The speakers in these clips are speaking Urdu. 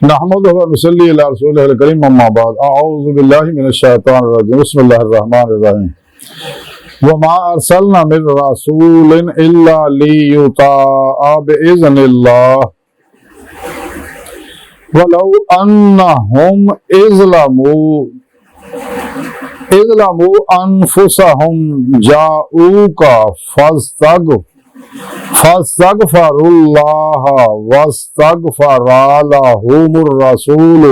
نحمدہ و نصلی علی رسولہ الکریم اما بعد اعوذ باللہ من الشیطان الرجیم بسم اللہ الرحمن الرحیم وما ارسلنا من رسول الا لیطاع باذن اللہ ولو انہم اظلموا انفسہم جاؤوک فاستغفر اللہ واستغفر لهم الرسول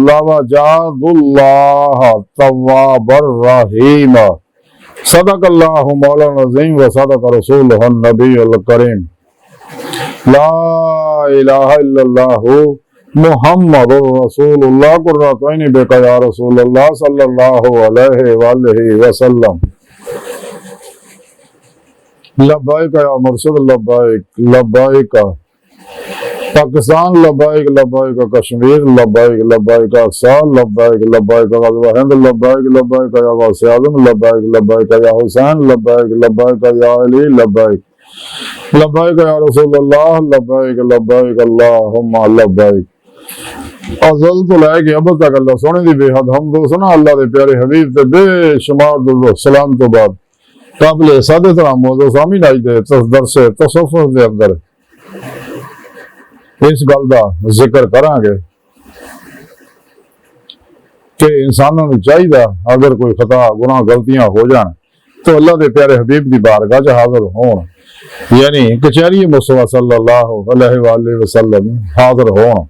لوجدوا اللہ توابا رحیما صدق اللہ مولانا العظیم وصدق رسولہ النبی الکریم لا الہ الا اللہ محمد رسول اللہ قرۃ عینی بک یا رسول اللہ صلی اللہ علیہ وآلہ وسلم لبیک یا مرشد لبیک لبیک پاکستان لبیک لبیک کشمیر لبیک لبیک اقصی لبیک لبیک غزوہ ہند لبیک لبیک یا غوث اعظم لبیک لبیک یا حسین لبیک لبیک یا علی لبیک لبیک یا رسول اللہ لبیک لبیک اللہم لبیک ازل تو لے کے اب تک اللہ سونے دی بے حد حمد و ثنا اللہ دے پیارے حبیب تے بے شمار درود و سلام تو بعد قابل سادت موضوع سامنے آئی دے درس تصوف دے اندر اس گل دا ذکر کران گے کہ انسانوں کو چاہیے اگر کوئی خطا گناہ غلطیاں ہو جان تو اللہ دے پیارے حبیب دی بارگاہ چ حاضر ہون، یعنی کچہری مصطفیٰ صلی اللہ علیہ وآلہ وسلم حاضر ہون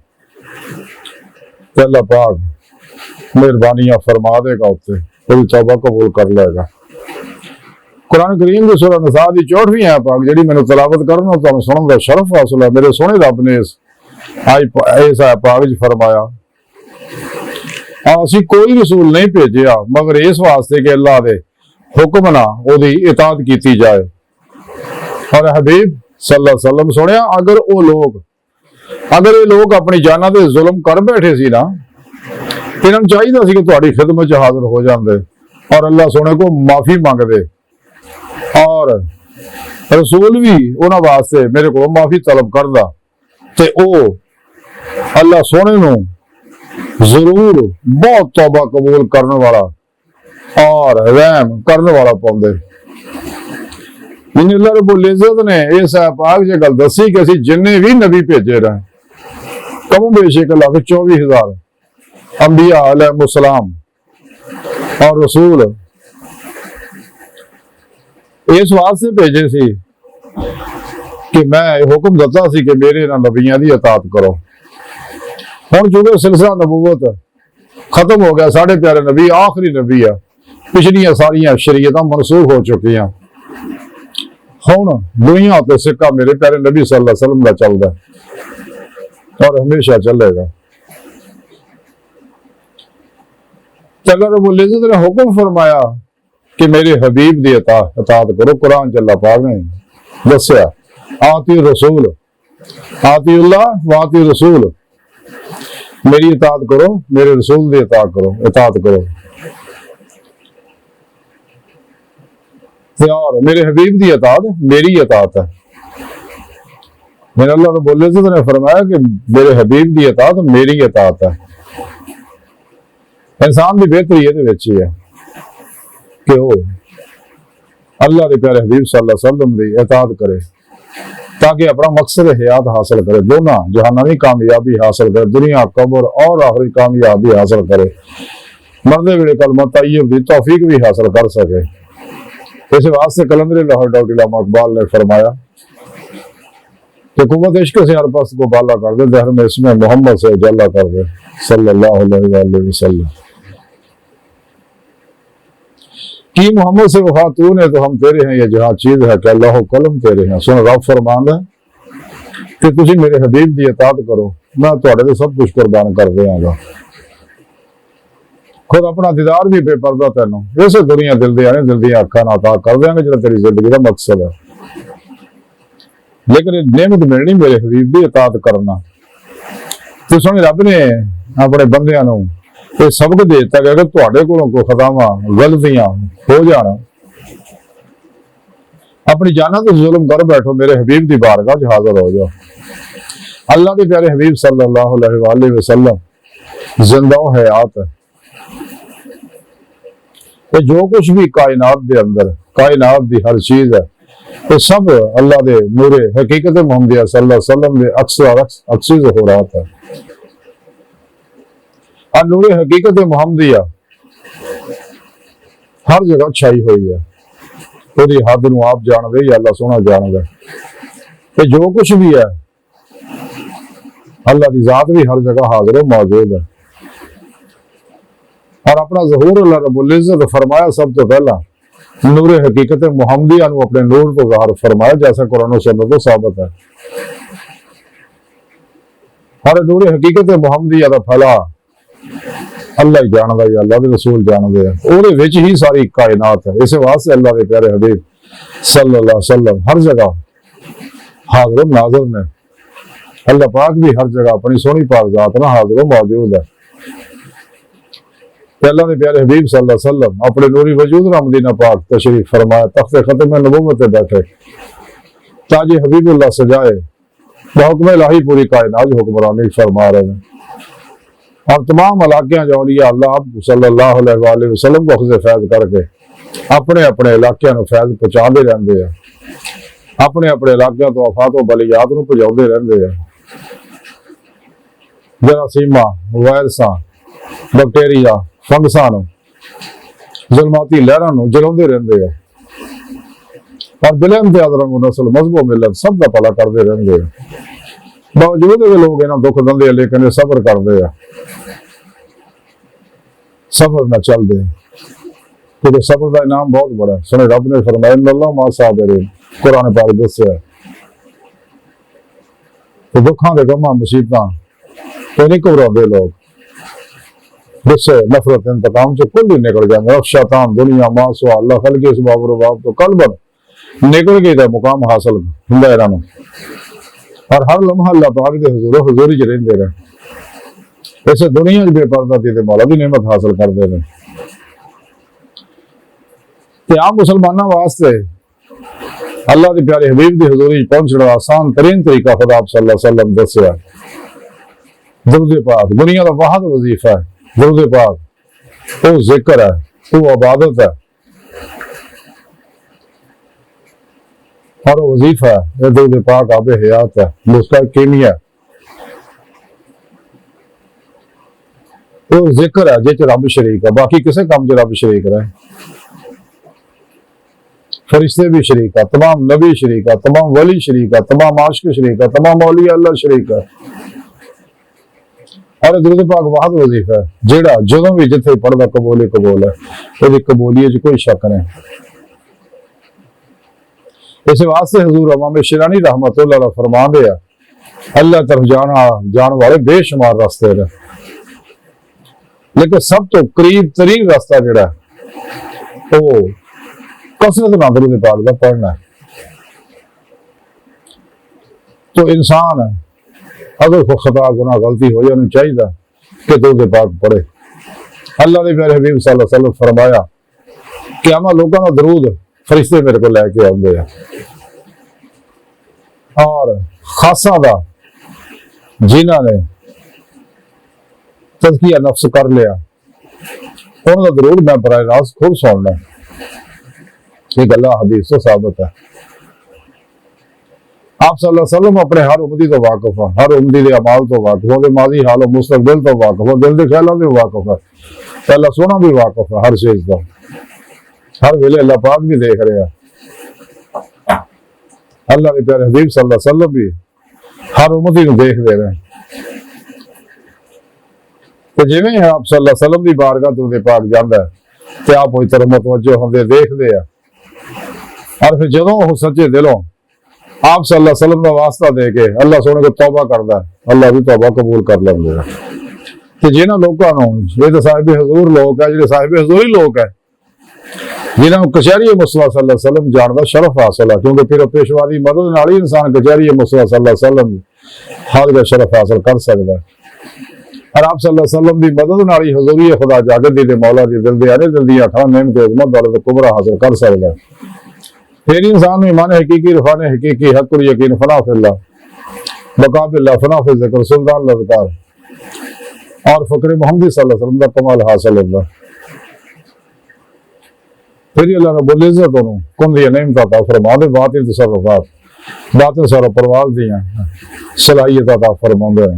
تو اللہ پاک مہربانیاں فرما دے گا، اسے پوری توبہ قبول کر لے گا۔ قرآن کریم کی سورہ نساء دی 64ویں آیت پاک جڑی میں تلاوت کرنا تو سنن دا شرف حاصل ہے، میرے سونے رب نے اس آیت پاک وچ فرمایا اسی کوئی رسول نہیں بھیجیا مگر اس واسطے کہ اللہ دے حکم نہ او دی اطاعت کیتی جائے۔ اور حبیب صلی اللہ علیہ وسلم سنیا اگر یہ لوگ اپنی جاناں تے ظلم کر بیٹھے سی نا انہاں نوں چاہیے سی کہ تہاڈی خدمت چ حاضر ہو جاندے اور اللہ سونے کو معافی مانگ دے، اور رسول بھی انہاں واسطے میرے کو معافی طلب کردا تے او اللہ سونے نو ضرور بہت توبہ قبول کرنے والا اور رحم کرنے والا پاؤندے۔ اللہ رب العزت نے اس پاک جے گل دسی کہ اسی جننے بھی نبی بھیجے رہے کم بیش 1,24,000 انبیاء علیہ السلام اور رسول اس واسطے بھیجے سی کہ میں حکم دیتا سی کہ میرے نبیاں دی اطاعت کرو۔ ہن چونکہ سلسلہ نبوت ختم ہو گیا، ساڑھے پیارے نبی آخری نبی ہے، پچھلیاں ساریاں شریعتاں منسوخ ہو چکی ہیں، ہن دنیا تے سکہ میرے پیارے نبی صلی اللہ علیہ وسلم کا چلتا ہے اور ہمیشہ چلے گا۔ اللہ رب العزت نے حکم فرمایا کہ میرے حبیب دی اطاعت کرو۔ قرآن چ اللہ پاک نے دسیا آتی رسول آتی اللہ واتی رسول، میری اطاعت کرو، میرے رسول دی اطاعت کرو اور میرے حبیب دی اطاعت میری اطاعت ہے۔ میرے اللہ رب العزت نے فرمایا کہ میرے حبیب دی اطاعت میری اطاعت ہے۔ انسان دی بہتری یہ ہے کہ وہ اللہ دے پیارے حبیب صلی اللہ علیہ وسلم دی اطاعت کرے تاکہ اپنا مقصد حیات حاصل کرے، دونوں جہانوی کامیابی حاصل کرے، دنیا قبر اور آخری کامیابی حاصل کرے، مردے ویلے کلمہ طیب دی توفیق بھی حاصل کر سکے۔ اس واسطے کلندر لاہور ڈاکٹر علامہ اقبال نے فرمایا کہ قوت عشق سے ہر پس کو بالا کر دے، دہر میں اس میں محمد سے اجالا کر دے صلی اللہ علیہ وآلہ وسلم۔ کی محمد سے وفا تو نے تو ہم تیرے ہیں، یہ جہاں چیز ہے کہ اللہ و قلم تیرے ہیں۔ سن رب فرماندا ہے کہ تسی میرے حبیب دی اطاعت کرو، میں تواڈے تے سب کچھ قربان کر دیاں گا۔ خود اپنا دیدار بھی بے پردہ تینوں ویسے دنیا دل دیا نہیں، دل دیا اکھاں نہ عطا کر دیاں گے جڑا تیری زندگی کا مقصد ہے، لیکن نعمت ملنی میرے حبیب دی اطاعت کرنا۔ تو سن رب نے اپنے بندیاں نوں یہ سبق دیتا کہ اگر تواڈے کولوں کوئی خطاواں غلطیاں ہو جان اپنی جاناں تے ظلم کر بیٹھو، میرے حبیب دی بارگاہ چ حاضر ہو جاؤ اللہ کے پیارے حبیب صلی اللہ علیہ وآلہ وسلم زندہ و حیات ہے کہ جو کچھ بھی کائنات دے اندر کائنات دی ہر چیز ہے یہ سب اللہ دے نور حقیقت محمدیہ صلی اللہ علیہ وسلم دے عکسی ظہورات ہے اور نور حقیقت محمدیہ ہر جگہ چھائی ہوئی ہے وہی حد نو آپ جان دے یا اللہ سونا جان دے کہ جو کچھ بھی ہے اللہ کی ذات بھی ہر جگہ حاضر و موجود ہے اور اپنا ظہور اللہ رب العزت فرمایا سب تو پہلا نور حقیقت محمدیہ نو اپنے نور کو ظاہر فرمایا جیسا قرآن و سنت تو ثابت ہے ہر نور حقیقت محمدیہ دا پھیلا اللہ ہی جاندا ہے اللہ کے رسول جانتے ہیں اودے وچ ہی ساری کائنات ہے اس واسطے اللہ کے پیارے حبیب صلی اللہ علیہ وسلم ہر جگہ حاضر و ناظر نے اللہ پاک بھی ہر جگہ اپنی سونی پاک ذات نہ حاضر و موجود ہے کہ اللہ کے پیارے حبیب صلی اللہ علیہ وسلم اپنے نوری وجود نہ مدینہ پاک تشریف فرمایا تخت ختم نبوت پہ بیٹھے تاج حبیب اللہ سجائے بحکم الہی پوری کائنات حکمرانی فرما رہے ہیں اور تمام علاقے جو اولیاء اللہ صلی اللہ علیہ وآلہ وسلم کو اخذ فیض کر کے اپنے اپنے علاقے نو فیض پہنچا دے رہندے ہیں اپنے اپنے علاقے تو آفات و بلیات نو پہنچاؤندے رہندے ہیں جراثیماں وائرساں بیکٹیریا فنگساں نو ظلماتی لہراں نو جلاؤندے رہندے ہیں اور بلا امتیاز رنگ و نسل مذہب و ملت سب دا بھلا کردے رہندے ہیں باوجود کہ لوگ انہاں دکھ دندے لیکن صبر کردے ہیں صبر نہ چل دے کیونکہ صبر کا انعام بہت بڑا ہے سنے رب نے فرمایا ان اللہ مع الصابرین قرآن پاک دسیا کہ دکھاں دے غماں مصیبتاں تو نہیں گھبراندے لوگ غصے نفرت انتقام سے کل ہی نکل جاندے شیطان دنیا ماں سوا اللہ خلق اسباب و رباب تو قلبن نکل گئی دا مقام حاصل ہوندا ہے انہاں اور ہر لمحہ اللہ پاک دے حضور ہی رہندے رہے ایسے دنیا بے پردہ تھی تے مولا دی نعمت حاصل کردے نے تے عام مسلماناں واسطے اللہ کے پیارے حبیب دی حضوری پہنچنا آسان ترین طریقہ خدا آپ صلی اللہ علیہ وسلم دسیا درود پاک دنیا کا واحد وظیفہ ہے درود پاک وہ ذکر ہے وہ عبادت ہے اور وہ وظیفہ ہے یہ درود پاک آب حیات ہے اس کا کیمیا وہ ذکر ہے جس رب شریک ہے باقی کسے کام چ رب شریک رہے فرشتے بھی شریک ہے تمام نبی شریک ہے تمام ولی شریک ہے تمام عاشق شریک ہے تمام اولیاء اللہ شریک ہے اور درود پاک واحد وظیفہ ہے جیڑا جدوں بھی جتھے پڑھدا قبول ہے وہ قبولیت کوئی شک نہیں اس واسطے حضور امام شیرانی رحمت اللہ علیہ فرما دیا اللہ طرف جان والے بے شمار راستے ہیں لیکن سب تو قریب ترین راستہ جڑا ہے وہ کثرت نال درود پاک دا پڑھنا ہے تو انسان اگر کوئی خطا گناہ غلطی ہو جائے چاہیے کہ درود پاک پڑھے اللہ کے پیارے حبیب صلی اللہ علیہ وسلم فرمایا کہ ہم لوگوں کا درود فرشتے میرے کو لے کے آتے ہیں اور خاصا دا جنہاں نے تزکیہ نفس کر لیا انہوں کا درود میں براہ راست خود سننا ایک اللہ حدیث سے ثابت ہے آپ صلی اللہ علیہ وسلم اپنے ہر امتی تو واقف ہے ہر امتی کے اعمال تو واقف ہے ماضی حال و مستقبل تو واقف ہے دل کے خیالوں سے واقف ہے اللہ سونا بھی واقف ہے ہر چیز کا ہر ویلے اللہ پاک بھی دیکھ رہے ہیں اللہ کے پیارے حبیب صلی اللہ علیہ وسلم بھی ہر امتی کو دیکھ دے رہے ہیں تو جی میں آپ صلی اللہ علیہ وسلم کی بارگاہ درود پاک جانا ہے تو آپ وہی طرح متوجہ ہوندے دیکھ دے اور پھر جدوں وہ سچے دلوں آپ صلی اللہ علیہ وسلم کا واسطہ دے کے اللہ سونے کو توبہ کرتا ہے اللہ بھی توبہ قبول کر لیں گے کہ جنہوں لوگوں یہ تو صاحب حضور لوگ ہے جنہیں صاحب حضوری لوگ ہے جنہوں کچہری مصطفیٰ صلی اللہ علیہ وسلم جانتا شرف حاصل ہے کیونکہ پھر پیشواری مدد نال ہی انسان کچہری مصطفیٰ صلی اللہ علیہ وسلم حال کا شرف حاصل کر سکتا ہے اور آپ صلی اللہ علیہ وسلم کی مدد نال ہی حضوری خدا جاگت دی مولا دی دل دے دل دی اٹھا نعمت عظمت دولت کبرا حاصل کر سکتا ہے پھر انسان میں ایمان حقیقی رفان حقیقی حق اور یقین فنا فی اللہ بقا باللہ فنا فی ذکر سلطان الاذکار اور فقر محمدی صلی اللہ علیہ وسلم کا کمال حاصل ہوتا ہے۔ پھر یہ اللہ رب العزت انہوں کن دی نعمت عطا فرما دے، باطن تصرفات باطن سارا پرواز دیا صلاحیت عطا فرما دے۔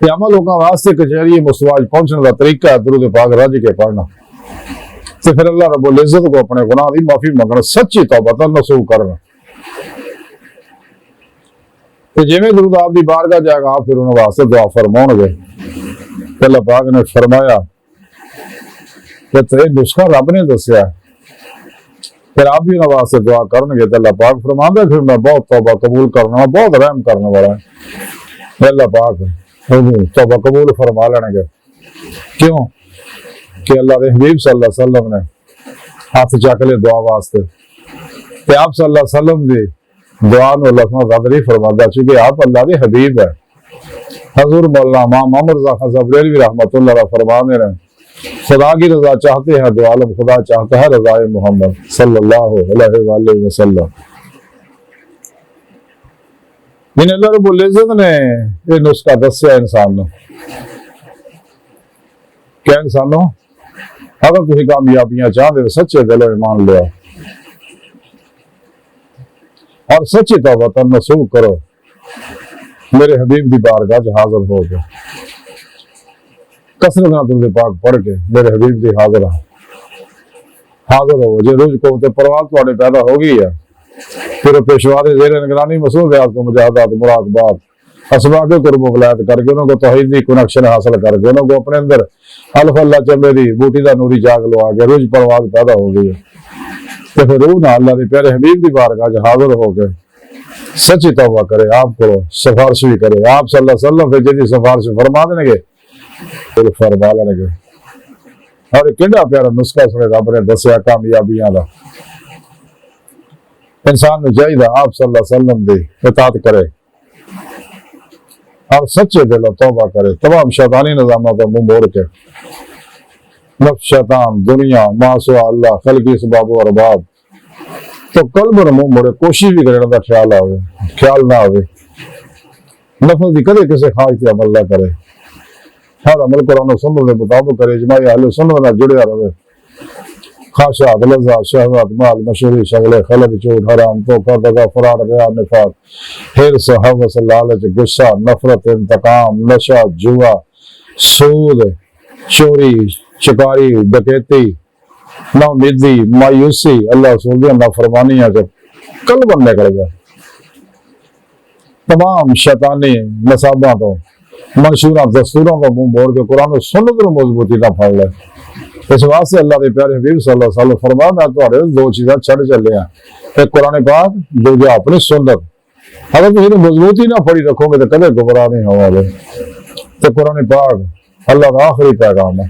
یہ عمل ہوگا واسطے کچہری مسواج پہنچنے کا طریقہ ہے درود پاک رج کے پڑھنا، تو پھر اللہ رب العزت کو اپنے گناہ دی معافی منگنا، سچی توبہ نصوح کرنا۔ تو جی میں درود آپ دی بارگاہ جائے گا آپ پھر انہوں واسطے دعا فرماؤ گے۔ اللہ پاک نے فرمایا کہ تے نسخہ رب نے دسیا، پھر آپ بھی انہوں واسطے دعا کرنے گے تو اللہ پاک فرماتا ہے پھر میں بہت توبہ قبول کرنا، بہت رحم کرنے والا ہے۔ اللہ پاک توبہ قبول فرما لینے گے، کیوں کہ اللہ کے حبیب صلی اللہ علیہ وسلم نے ہاتھ چک لے دعا واسطے، کہ آپ صلی اللہ علیہ وسلم دی دعا نو اللہ سبحانہ رد نہیں فرماتا، چونکہ آپ اللہ کے حبیب ہے۔ حضور مولانا امام محمد رضا خان صاحب بریلوی رحمۃ اللہ علیہ فرمانے رہے خدا کی رضا چاہتے ہیں دو عالم خدا چاہتا ہے رضا محمد صلی اللہ علیہ وآلہ وسلم۔ جن اللہ رب العزت نے یہ نسخہ دسیا انسان نے، کیا انسانوں اگر تھی کامیابیاں چاہتے تو سچے دل ایمان لیا اور سچی توبہ نصوح کرو، میرے حبیب دی بارگاہ حاضر ہو گئے، کثرت نہ درود پاک پڑھ کے میرے حبیب دی حاضر ہو جی روز کو پرواز تھوڑے پیدا ہو گئی ہے، پھر پیشوارے زیر نگرانی مسعود ریاض کو مجاہدات مراقبات اسباق قرب و ولایت کر کے انہوں کو توحید دی کنیکشن حاصل کر کے انہوں کو اپنے اندر الف اللہ چمبے دی بوٹی دا نوری جاگ لوا کے روز پرواز پیدا ہو گئی ہے، تو پھر روح نہ اللہ دی پیارے حبیب دی بارگاہ حاضر ہو کے سچی توبہ کرے، آپ کرو سفارش بھی کرے، آپ صلی اللہ علیہ وسلم پھر جدی سفارش فرما دیں گے پھر فرما لیں گے۔ اور ایک کیڑا پیارا نسخہ سنے رب نے دسیا کامیابیاں دا، انسان نے چاہیے آپ صلی اللہ علیہ وسلم دی اطاعت کرے اور سچے دل و توبہ کرے، تمام شیطانی نظامات منہ موڑ کے، نفس شیطان دنیا ما سوا اللہ خلقی اسباب و ارباب تو قلب نے منہ موڑے، کوشش بھی کرنے کا خیال نہ ہوئے، نفس دی کدے کسی خواہش تے عمل نہ کرے، ہر عمل قرآن و سنت کے مطابق کرے، اجماع اہل سنت نہ جڑیا رہے، خواہشات لذات شہوات مال مشہوری شغلے خلق چوٹ حرام دھوکہ دغا فرار ریا نفاق حرص ہوس لالچ غصہ نفرت انتقام نشہ جوا سود چوری چکاری ڈکیتی ناامیدی مایوسی اللہ رسول کی نافرمانیاں جب قلب نکل گیا، تمام شیطانی نصاباں تو منشورات دستوروں کا منہ موڑ کے قرآن و سنت کو مضبوطی نہ پھڑ لے۔ اس واسطے اللہ کے پیارے حبیب صلی اللہ علیہ وسلم فرمایا میں تھوڑے دو چیزاں چھڑ چلے ہیں، ایک قرآن پاک دوجا اپنی سنت، اگر تم مضبوطی نہ پڑی رکھو گے تو کبھی گمراہ نہیں ہوا گے۔ تو قرآن پاک اللہ کا آخری پیغام ہے،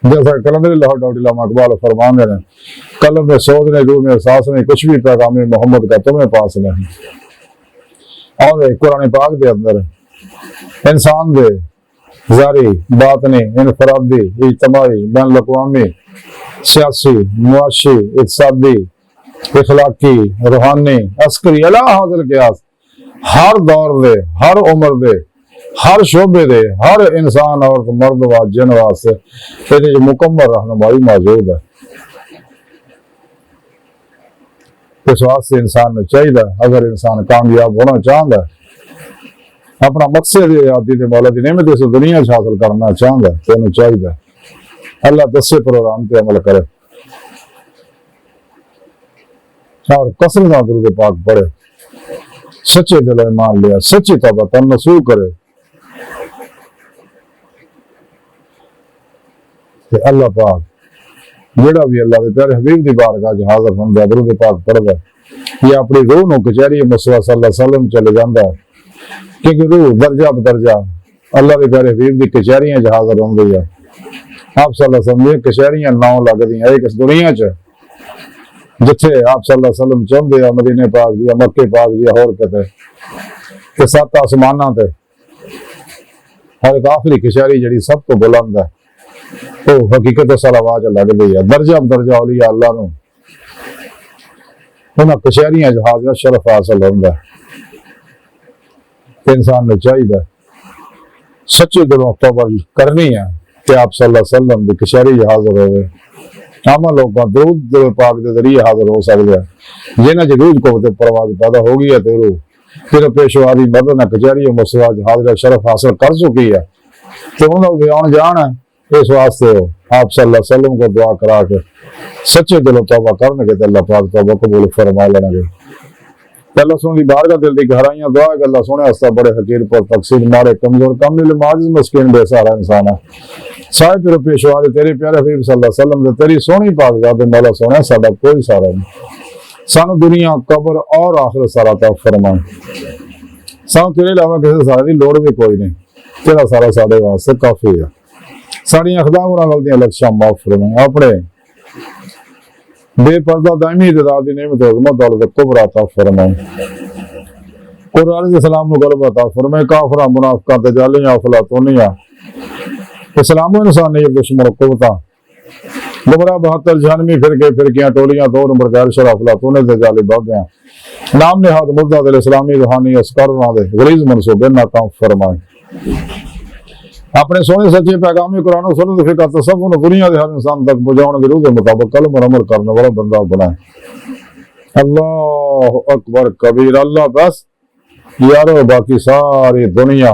جیسا کلندر اللہ ڈاکٹر علامہ اقبال فرمان ہیں قلب میں سوچ نہیں روح میں احساس نہیں کچھ بھی پیغام محمد کا تمہیں پاس نہیں۔ اور قرآن پاک دے اندر انسان دے ظاہری باطنی انفرادی اجتماعی بین الاقوامی سیاسی معاشی اقتصادی اخلاقی روحانی عسکری اعلیٰ حاصل قیاس ہر دور دے ہر عمر دے ہر شعبے دے ہر انسان عورت مرد و جن واسطے یہ مکمل رہنمائی موجود ہے۔ اس واسطے انسان نے چاہیے اگر انسان کامیاب ہونا چاہتا ہے اپنا مقصد آدی دے مولا دی نعمت اس دنیا سے حاصل کرنا چاہتا ہے تو انہیں چاہیے اللہ دسے پروگرام پہ عمل کرے اور کثرت درود پاک پڑھے، سچے دل ایمان لیا، سچی توبہ نصوح کرے کہ اللہ پاک جڑا بھی اللہ کے پیارے حبیب دی بارگاہ حاضر ہوندا درود پاک پڑھدا یہ اپنی روح نو کچہری مصطفیٰ صلی اللہ علیہ وسلم چلے جاندا ہے، کیونکہ روح درجہ بدرجہ اللہ کے پیارے حبیب دی کچہریاں حاضر ہوندی ہے۔ آپ صلی اللہ علیہ وسلم دی کچہریاں نو لگدی ہیں ایک اس دنیا چ جتھے آپ صلی اللہ علیہ وسلم چاہتے ہیں مدینے پاک جی مکے پاک جی ہور کتے کہ سات آسماناں تے اور ایک آخری کچہری جڑی سب تو بلند ہے وہ حقیقت صلوات لگدی ہے، درجہ بدرجہ اولیاء اللہ نو انہاں کچہریاں حاضر شرف حاصل ہوتا ہے کہ انسان نے چاہیے سچے دلوں توبہ کرنی ہے کہ آپ صلی اللہ علیہ وسلم کی کچہری حاضر ہوئے عام لوگوں درود دل پاک کے ذریعے حاضر ہو سکتے ہیں جنہیں جدید کو پرواز پیدا ہو گئی ہے تو روح پھر پیشوا کی مدد نہ کچہری مسواج حاضر شرف حاصل کر چکی ہے تو انہوں نے آن جان ہے اس واسطے ہو آپ صلی اللہ علیہ وسلم کو دعا کرا کے سچے دل توبہ کرنے کے اللہ پاک توبہ قبول فرما لیں گے اللہ سونے کی بارگاہ دل کی گہرائیاں دعا کہ اللہ سونے ہستا بڑے حقیر پر تقسیم مارے کمزور کامل معجز مسکین بے سہارا انسان ہے صاحب پھر پیشوا دے تیرے پیارے حبیب صلی اللہ علیہ وسلم دے تیری سونی پاک ذات مولا سونے ساڈا کوئی سارا نہیں سانو دنیا قبر اور آخرت سارا عطا فرمائے سانو تیرے علاوہ کسی سارے دی لوڑ بھی کوئی نہیں تیرا سارا ساڈے واسطے کافی ہے ساری اخلاق اور غلطیاں لکشاں معاف فرمائے اپنے بے پردہ دائمی اتداد نعمت عظمت دولت کبر عطا فرمائے قرآن علیہ السلام کو غلبہ عطا فرمائے کافرہ منافقہ تجالیاں افلاطونیاں اسلام و انسانیت دشمن قوتاں گمراہ 72 فرقے فرقیاں ٹولیاں دو نمبر غیر شرع افلاطون تجالی بابیاں نام نہاد مردہ دل اسلامی روحانی اسکرنا دے غریض منصوبے ناکام فرمائے اپنے سونے سچے پیغامی قرآن و سنت فقہ تصوف دنیا دے ہر انسان تک پہنچانے کی روح کے مطابق قلم اور عمل کرنے والا بندہ بنائے اللہ اکبر کبیر اللہ بس یارو باقی ساری دنیا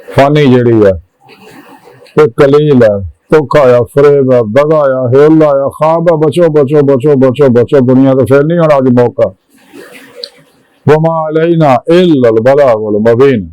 فانی جڑی ہے ایک قلیل ہے دکھا یا فریب ہے دگا یا ہیل یا خواب ہے بچو بچو بچو بچو بچو دنیا تو پھر نہیں ہونا آج موقع وما علینا الا البلاغ المبین